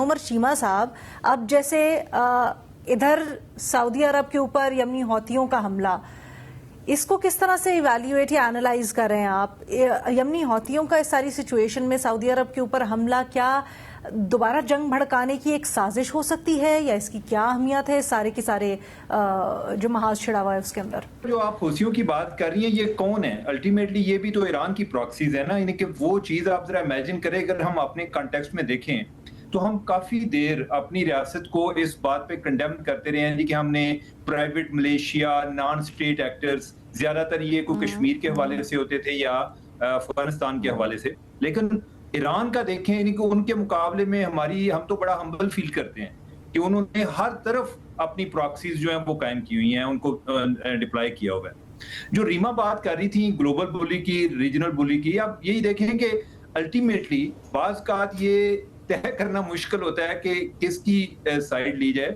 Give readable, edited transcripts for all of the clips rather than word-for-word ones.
عمر شیما صاحب، اب جیسے ادھر سعودی عرب کے اوپر یمنی حوثیوں کا حملہ، اس کو کس طرح سے ایویلیویٹ یا اینالائز کر رہے ہیں آپ؟ یمنی حوثیوں کا اس ساری سچویشن میں سعودی عرب کے اوپر حملہ کیا دوبارہ جنگ بھڑکانے کی ایک سازش ہو سکتی ہے، یا اس کی کیا اہمیت ہے سارے کے سارے جو محاذ چھڑا ہوا ہے اس کے اندر؟ جو آپ حوثیوں کی بات کر رہی ہیں یہ کون ہے؟ الٹیمیٹلی یہ بھی تو ایران کی پراکسیز ہے نا، یعنی کہ وہ چیز آپ ذرا امیجن کریں، اگر ہم اپنے کانٹیکسٹ میں دیکھیں تو ہم کافی دیر اپنی ریاست کو اس بات پہ کنڈیم کرتے رہے ہیں کہ ہم نے private militia, non state actors, زیادہ تر یہ کوئی کشمیر کے حوالے سے ہوتے تھے یا افغانستان کے حوالے سے، لیکن ایران کا دیکھیں یعنی کہ ان کے مقابلے میں ہم تو بڑا ہمبل فیل کرتے ہیں کہ انہوں نے ہر طرف اپنی پراکسیز جو ہیں وہ قائم کی ہوئی ہیں، ان کو ڈپلائی کیا ہوا ہے۔ جو ریما بات کر رہی تھی گلوبل بولی کی، ریجنل بولی کی، آپ یہی دیکھیں کہ الٹیمیٹلی بعض اوقات یہ طے کرنا مشکل ہوتا ہے کہ کس کی سائیڈ لی جائے،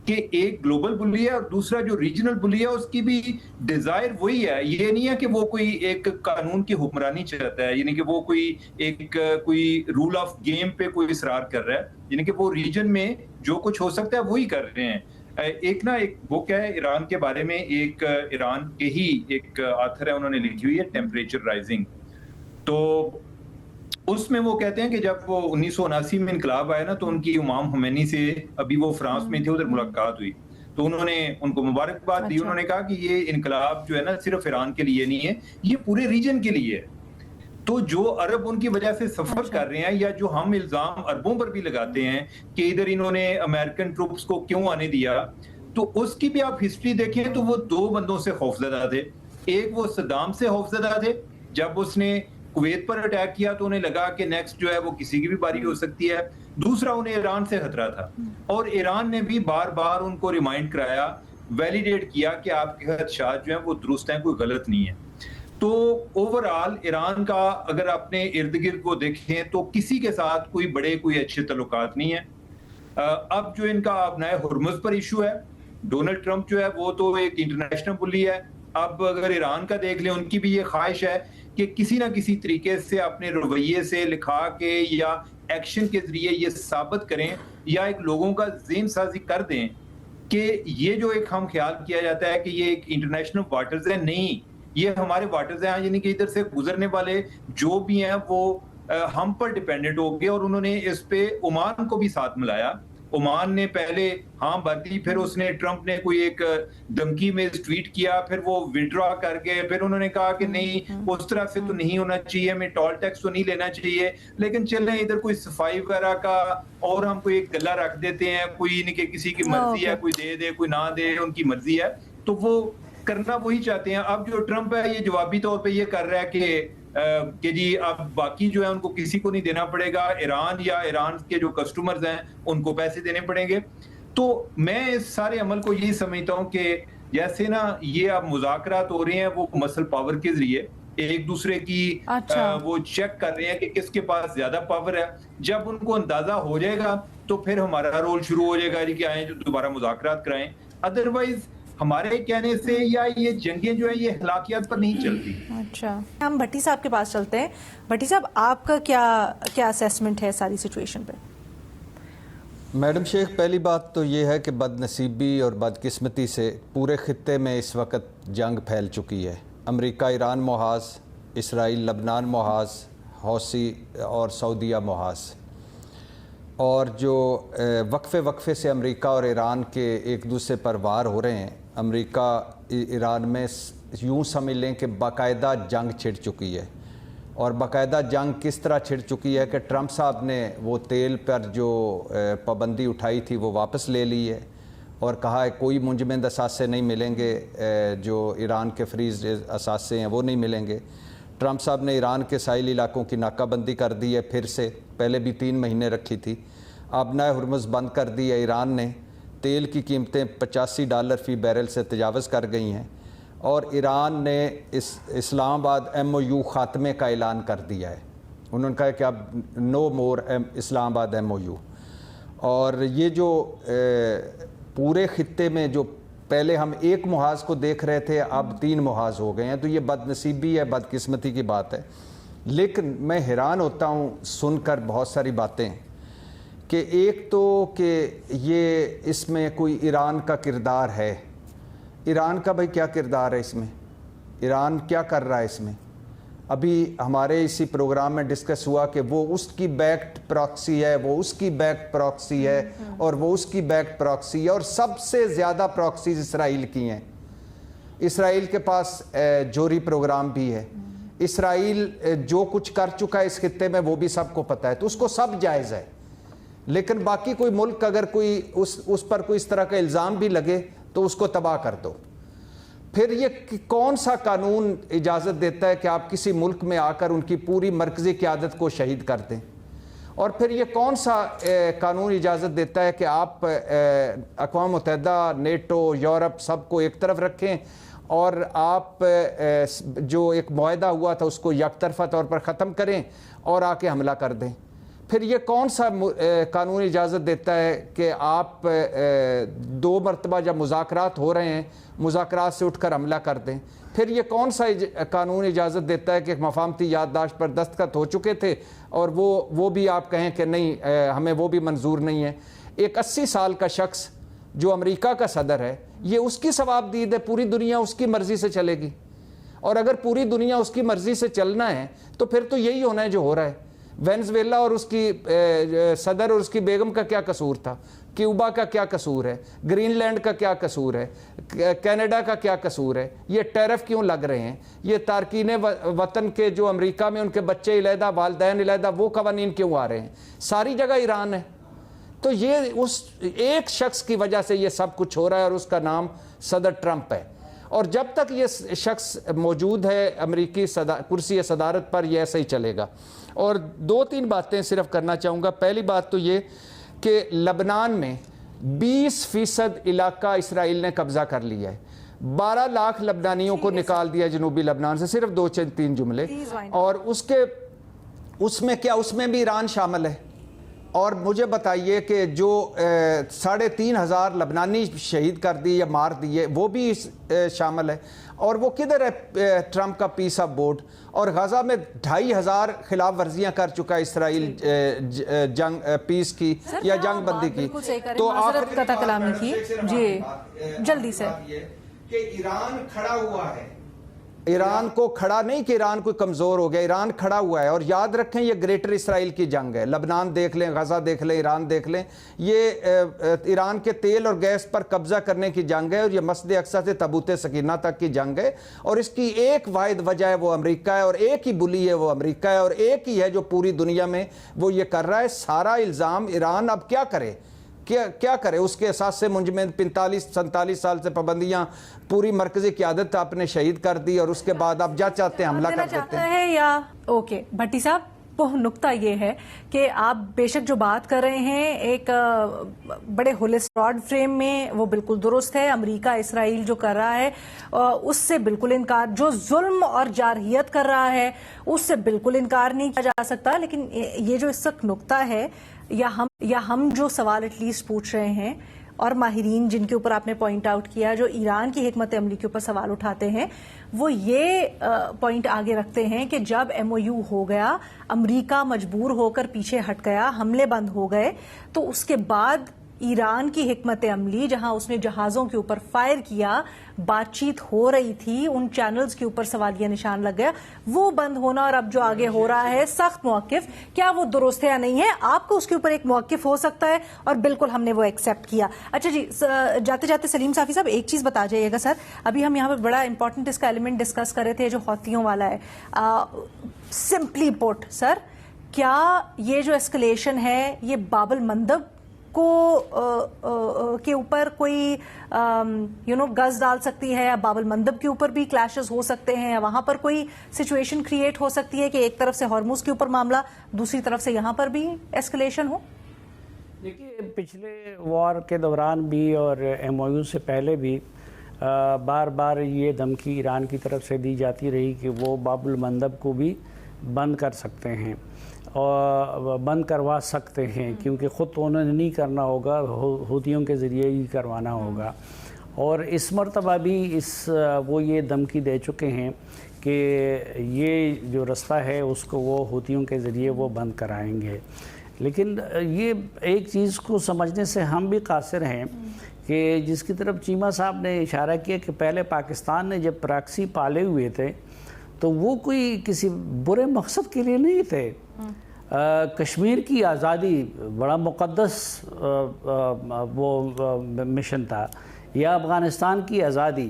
کہ ایک گلوبل بلی ہے اور دوسرا جو ریجنل بلی ہے اس کی بھی ڈیزائر وہی ہے۔ یہ نہیں ہے کہ وہ کوئی ایک قانون کی حکمرانی چاہتا ہے، یعنی کہ وہ کوئی رول آف گیم پہ کوئی اصرار کر رہا ہے، یعنی کہ وہ ریجن میں جو کچھ ہو سکتا ہے وہی کر رہے ہیں۔ ایک وہ کیا ہے ایران کے بارے میں، ایک ایران کے ہی ایک آتھر ہے، انہوں نے لکھی ہوئی ہے ٹیمپریچر رائزنگ، تو اس میں وہ کہتے ہیں کہ جب وہ 1979 میں انقلاب آیا نا تو ان کی امام خمینی سے، ابھی وہ فرانس میں تھے، ادھر ملاقات ہوئی تو انہوں نے ان کو مبارکباد دی۔ انہوں نے کہا کہ یہ انقلاب جو ہے نا صرف ایران کے لیے نہیں ہے، یہ پورے ریجن کے لیے ہے۔ تو جو عرب ان کی وجہ سے سفر کر رہے ہیں، یا جو ہم الزام عربوں پر بھی لگاتے ہیں کہ ادھر انہوں نے امریکن ٹروپس کو کیوں آنے دیا، تو اس کی بھی آپ ہسٹری دیکھیں تو وہ دو بندوں سے خوفزدہ تھے۔ ایک وہ صدام سے خوفزدہ تھے، جب اس نے کویت پر اٹیک کیا تو انہیں لگا کہ نیکسٹ جو ہے وہ کسی کی بھی باری ہو سکتی ہے۔ دوسرا انہیں ایران سے خطرہ تھا، اور ایران نے بھی بار بار ان کو ریمائنڈ کرایا، ویلیڈیٹ کیا کہ آپ کے خدشات جو ہیں وہ درست ہیں، کوئی غلط نہیں ہے۔ تو اوورآل ایران کا اگر اپنے ارد گرد کو دیکھیں تو کسی کے ساتھ کوئی اچھے تعلقات نہیں ہیں۔ اب جو ان کا نئے ہرمز پر ایشو ہے، ڈونلڈ ٹرمپ جو ہے وہ تو ایک انٹرنیشنل بلی ہے۔ اب اگر ایران کا دیکھ لیں، ان کی بھی یہ خواہش ہے کہ کسی نہ کسی طریقے سے اپنے رویے سے لکھا کے یا ایکشن کے ذریعے یہ ثابت کریں، یا ایک لوگوں کا ذہن سازی کر دیں کہ یہ جو ایک ہم خیال کیا جاتا ہے کہ یہ ایک انٹرنیشنل واٹرز ہیں، نہیں، یہ ہمارے واٹرز ہیں، یعنی کہ ادھر سے گزرنے والے جو بھی ہیں وہ ہم پر ڈیپینڈنٹ ہو گئے۔ اور انہوں نے اس پہ عمان کو بھی ساتھ ملایا۔ عمان نے پہلے ہاں بھر دی، پھر اس نے ٹرمپ نے کوئی ایک دھمکی میں ٹویٹ کیا، پھر وہ وڈرا کر گئے، پھر انہوں نے کہا کہ نہیں اس طرح سے تو نہیں ہونا چاہیے، ہمیں ٹول ٹیکس تو نہیں لینا چاہیے، لیکن چلیں ادھر کوئی صفائی وغیرہ کا اور ہم کوئی ایک گلہ رکھ دیتے ہیں، کوئی نہیں کہ کسی کی مرضی ہے، کوئی دے دے کوئی نہ دے، ان کی مرضی ہے، تو وہ کرنا وہی چاہتے ہیں۔ اب جو ٹرمپ ہے یہ جوابی طور پہ یہ کر رہا ہے کہ جی اب باقی جو ہے ان کو کسی کو نہیں دینا پڑے گا، ایران یا ایران کے جو کسٹمرز ہیں ان کو پیسے دینے پڑیں گے۔ تو میں اس سارے عمل کو یہی سمجھتا ہوں کہ جیسے نا یہ اب مذاکرات ہو رہے ہیں وہ مسل پاور کے ذریعے ایک دوسرے کی وہ چیک کر رہے ہیں کہ کس کے پاس زیادہ پاور ہے۔ جب ان کو اندازہ ہو جائے گا تو پھر ہمارا رول شروع ہو جائے گا کہ آئیں جو دوبارہ مذاکرات کرائیں، ادروائز ہمارے کہنے سے یا یہ جنگیں جو ہیں یہ اخلاقیات پر نہیں چلتی۔ اچھا، ہم بھٹی صاحب کے پاس چلتے ہیں۔ بھٹی صاحب، آپ کا کیا اسیسمنٹ ہے ساری سچویشن پہ؟ میڈم شیخ، پہلی بات تو یہ ہے کہ بد نصیبی اور بدقسمتی سے پورے خطے میں اس وقت جنگ پھیل چکی ہے۔ امریکہ ایران محاذ، اسرائیل لبنان محاذ، حوثی اور سعودیہ محاذ، اور جو وقفے سے امریکہ اور ایران کے ایک دوسرے پر وار ہو رہے ہیں۔ امریکہ ایران میں یوں سمجھ لیں کہ باقاعدہ جنگ چھڑ چکی ہے، اور باقاعدہ جنگ کس طرح چھڑ چکی ہے کہ ٹرمپ صاحب نے وہ تیل پر جو پابندی اٹھائی تھی وہ واپس لے لی ہے، اور کہا ہے کوئی منجمد اثاثے نہیں ملیں گے، جو ایران کے فریز اثاثے ہیں وہ نہیں ملیں گے۔ ٹرمپ صاحب نے ایران کے ساحلی علاقوں کی ناکہ بندی کر دی ہے پھر سے، پہلے بھی 3 مہینے رکھی تھی، اب نئے ہرمز بند کر دی ہے ایران نے۔ تیل کی قیمتیں $85 فی بیرل سے تجاوز کر گئی ہیں، اور ایران نے اسلام آباد MOU خاتمے کا اعلان کر دیا ہے۔ انہوں نے کہا کہ اب نو مور اسلام آباد MOU۔ اور یہ جو پورے خطے میں جو پہلے ہم ایک محاذ کو دیکھ رہے تھے، اب 3 محاذ ہو گئے ہیں، تو یہ بد نصیبی ہے، بدقسمتی کی بات ہے۔ لیکن میں حیران ہوتا ہوں سن کر بہت ساری باتیں کہ ایک تو کہ یہ اس میں کوئی ایران کا کردار ہے. ایران کا بھائی کیا کردار ہے اس میں؟ ایران کیا کر رہا ہے اس میں؟ ابھی ہمارے اسی پروگرام میں ڈسکس ہوا کہ وہ اس کی بیکڈ پراکسی ہے, وہ اس کی بیکڈ پراکسی ہے, اور وہ اس کی بیکڈ پراکسی ہے, اور سب سے زیادہ پراکسیز اسرائیل کی ہیں. اسرائیل کے پاس جوہری پروگرام بھی ہے. اسرائیل جو کچھ کر چکا ہے اس خطے میں وہ بھی سب کو پتہ ہے, تو اس کو سب جائز ہے. لیکن باقی کوئی ملک اگر کوئی اس پر کوئی اس طرح کا الزام بھی لگے تو اس کو تباہ کر دو. پھر یہ کون سا قانون اجازت دیتا ہے کہ آپ کسی ملک میں آ کر ان کی پوری مرکزی قیادت کو شہید کر دیں؟ اور پھر یہ کون سا قانون اجازت دیتا ہے کہ آپ اقوام متحدہ, نیٹو, یورپ سب کو ایک طرف رکھیں اور آپ جو ایک معاہدہ ہوا تھا اس کو یک طرفہ طور پر ختم کریں اور آ کے حملہ کر دیں؟ پھر یہ کون سا قانون اجازت دیتا ہے کہ آپ 2 مرتبہ جب مذاکرات ہو رہے ہیں مذاکرات سے اٹھ کر حملہ کر دیں؟ پھر یہ کون سا قانون اجازت دیتا ہے کہ ایک مفاہمتی یادداشت پر دستخط ہو چکے تھے اور وہ بھی آپ کہیں کہ نہیں ہمیں وہ بھی منظور نہیں ہے؟ ایک 80 سال کا شخص جو امریکہ کا صدر ہے, یہ اس کی ثواب دید ہے, پوری دنیا اس کی مرضی سے چلے گی. اور اگر پوری دنیا اس کی مرضی سے چلنا ہے تو پھر تو یہی ہونا ہے جو ہو رہا ہے. وینزویلا اور اس کی صدر اور اس کی بیگم کا کیا قصور تھا؟ کیوبا کا کیا قصور ہے؟ گرین لینڈ کا کیا قصور ہے؟ کینیڈا کا کیا قصور ہے؟ یہ ٹیرف کیوں لگ رہے ہیں؟ یہ تارکین وطن کے جو امریکہ میں ان کے بچے علیحدہ, والدین علیحدہ, وہ قوانین کیوں آ رہے ہیں؟ ساری جگہ ایران ہے. تو یہ اس ایک شخص کی وجہ سے یہ سب کچھ ہو رہا ہے, اور اس کا نام صدر ٹرمپ ہے. اور جب تک یہ شخص موجود ہے امریکی کرسی صدارت پر, یہ ایسا ہی چلے گا. اور 2-3 باتیں صرف کرنا چاہوں گا. پہلی بات تو یہ کہ لبنان میں 20% علاقہ اسرائیل نے قبضہ کر لیا ہے. 12 لاکھ لبنانیوں کو نکال دیا جنوبی لبنان سے. صرف 2-3 جملے. اور اس میں کیا, اس میں بھی ایران شامل ہے. اور مجھے بتائیے کہ جو 3,500 لبنانی شہید کر دی یا مار دیے وہ بھی شامل ہے. اور وہ کدھر ہے ٹرمپ کا پیس آف بورڈ؟ اور غزہ میں 2,500 خلاف ورزیاں کر چکا ہے اسرائیل جنگ پیس کی یا جنگ بندی کی. تو قطع کلامی کی جی جلدی سے کہ ایران کھڑا ہوا ہے. ایران کو کھڑا نہیں کہ ایران کوئی کمزور ہو گیا, ایران کھڑا ہوا ہے. اور یاد رکھیں یہ گریٹر اسرائیل کی جنگ ہے. لبنان دیکھ لیں, غزہ دیکھ لیں, ایران دیکھ لیں, یہ ایران کے تیل اور گیس پر قبضہ کرنے کی جنگ ہے, اور یہ مسجد اقصی سے تابوت سکینہ تک کی جنگ ہے. اور اس کی ایک واحد وجہ ہے وہ امریکہ ہے, اور ایک ہی بلی ہے وہ امریکہ ہے, اور ایک ہی ہے جو پوری دنیا میں وہ یہ کر رہا ہے. سارا الزام ایران اب کیا کرے, کیا کرے؟ اس کے احساس سے منجمد 45-47 سال سے پابندیاں, پوری مرکزی قیادت آپ نے شہید کر دی, اور اس کے بعد آپ جا چاہتے ہیں حملہ کر دیتے ہیں. یا اوکے بھٹی صاحب, وہ نقطہ یہ ہے کہ آپ بے شک جو بات کر رہے ہیں ایک بڑے براڈ فریم میں وہ بالکل درست ہے. امریکہ اسرائیل جو کر رہا ہے اس سے بالکل انکار, جو ظلم اور جارحیت کر رہا ہے اس سے بالکل انکار نہیں کیا جا سکتا. لیکن یہ جو اس وقت نقطہ ہے یا ہم جو سوال ایٹ لیسٹ پوچھ رہے ہیں, اور ماہرین جن کے اوپر آپ نے پوائنٹ آؤٹ کیا جو ایران کی حکمت عملی کے اوپر سوال اٹھاتے ہیں, وہ یہ پوائنٹ آگے رکھتے ہیں کہ جب MOU ہو گیا, امریکہ مجبور ہو کر پیچھے ہٹ گیا, حملے بند ہو گئے, تو اس کے بعد ایران کی حکمت عملی جہاں اس نے جہازوں کے اوپر فائر کیا, بات چیت ہو رہی تھی, ان چینلز کے اوپر سوالیہ نشان لگ گیا, وہ بند ہونا اور اب جو آگے ہو رہا ہے سخت موقف, کیا وہ درست ہے یا نہیں ہے؟ آپ کو اس کے اوپر ایک موقف ہو سکتا ہے, اور بالکل ہم نے وہ ایکسیپٹ کیا. اچھا جی, جاتے جاتے سلیم صافی صاحب ایک چیز بتا جائیے گا. سر ابھی ہم یہاں پہ بڑا امپورٹنٹ اس کا ایلیمنٹ ڈسکس کر رہے تھے جو حوثیوں والا ہے. سمپلی پٹ سر, کیا یہ جو اسکلیشن ہے یہ باب المندب کے اوپر کوئی گز ڈال سکتی ہے, یا باب المندب کے اوپر بھی کلیشز ہو سکتے ہیں, یا وہاں پر کوئی سچویشن کریٹ ہو سکتی ہے کہ ایک طرف سے ہارموز کے اوپر معاملہ, دوسری طرف سے یہاں پر بھی ایسکلیشن ہو؟ دیکھیے, پچھلے وار کے دوران بھی اور MOU سے پہلے بھی بار بار یہ دھمکی ایران کی طرف سے دی جاتی رہی کہ وہ باب المندب کو بھی بند کر سکتے ہیں اور بند کروا سکتے ہیں, کیونکہ خود تو انہوں نے نہیں کرنا ہوگا, حوثیوں کے ذریعے ہی کروانا ہوگا. اور اس مرتبہ بھی وہ یہ دھمکی دے چکے ہیں کہ یہ جو رستہ ہے اس کو وہ حوثیوں کے ذریعے وہ بند کرائیں گے. لیکن یہ ایک چیز کو سمجھنے سے ہم بھی قاصر ہیں کہ جس کی طرف چیمہ صاحب نے اشارہ کیا کہ پہلے پاکستان نے جب پراکسی پالے ہوئے تھے تو وہ کوئی کسی برے مقصد کے لیے نہیں تھے. کشمیر کی آزادی بڑا مقدس وہ مشن تھا، یا افغانستان کی آزادی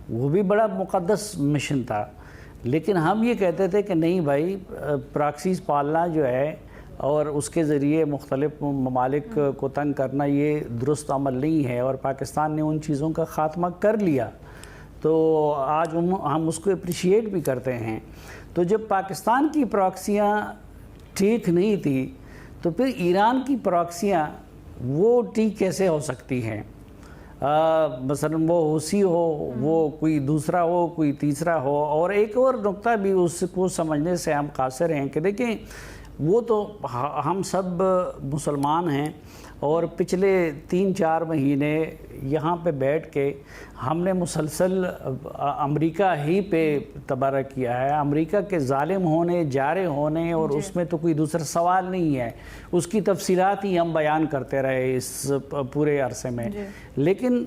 وہ بھی بڑا مقدس مشن تھا. لیکن ہم یہ کہتے تھے کہ نہیں بھائی، پراکسیز پالنا جو ہے اور اس کے ذریعے مختلف ممالک کو تنگ کرنا یہ درست عمل نہیں ہے، اور پاکستان نے ان چیزوں کا خاتمہ کر لیا. تو آج ہم اس کو اپریشیٹ بھی کرتے ہیں. تو جب پاکستان کی پراکسیاں ٹھیک نہیں تھی تو پھر ایران کی پراکسیاں وہ ٹھیک کیسے ہو سکتی ہیں؟ مثلا وہ حوثی ہو، وہ کوئی دوسرا ہو، کوئی تیسرا ہو. اور ایک اور نقطہ بھی اس کو سمجھنے سے ہم قاصر ہیں کہ دیکھیں، وہ تو ہم سب مسلمان ہیں، اور پچھلے 3-4 مہینے یہاں پہ بیٹھ کے ہم نے مسلسل امریکہ ہی پہ تبرہ کیا ہے. امریکہ کے ظالم ہونے، جارح ہونے، اور اس میں تو کوئی دوسرا سوال نہیں ہے. اس کی تفصیلات ہی ہم بیان کرتے رہے اس پورے عرصے میں. لیکن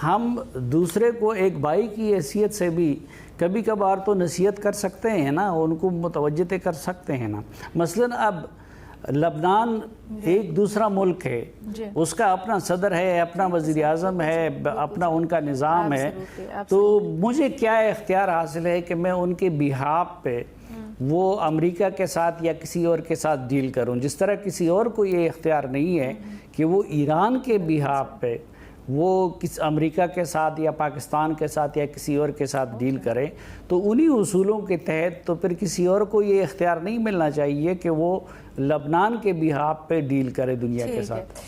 ہم دوسرے کو ایک بھائی کی حیثیت سے بھی کبھی کبھار تو نصیحت کر سکتے ہیں نا، ان کو متوجہ کر سکتے ہیں نا. مثلا اب لبنان ایک دوسرا ملک ہے، اس کا اپنا صدر ہے، اپنا وزیر اعظم ہے، اپنا ان کا نظام ہے. تو مجھے کیا اختیار حاصل ہے کہ میں ان کے بیہاف پہ وہ امریکہ کے ساتھ یا کسی اور کے ساتھ ڈیل کروں، جس طرح کسی اور کو یہ اختیار نہیں ہے کہ وہ ایران کے بیہاف پہ وہ امریکہ کے ساتھ یا پاکستان کے ساتھ یا کسی اور کے ساتھ ڈیل کرے. تو انہی اصولوں کے تحت تو پھر کسی اور کو یہ اختیار نہیں ملنا چاہیے کہ وہ لبنان کے بیہاف پہ ڈیل کرے دنیا کے ساتھ.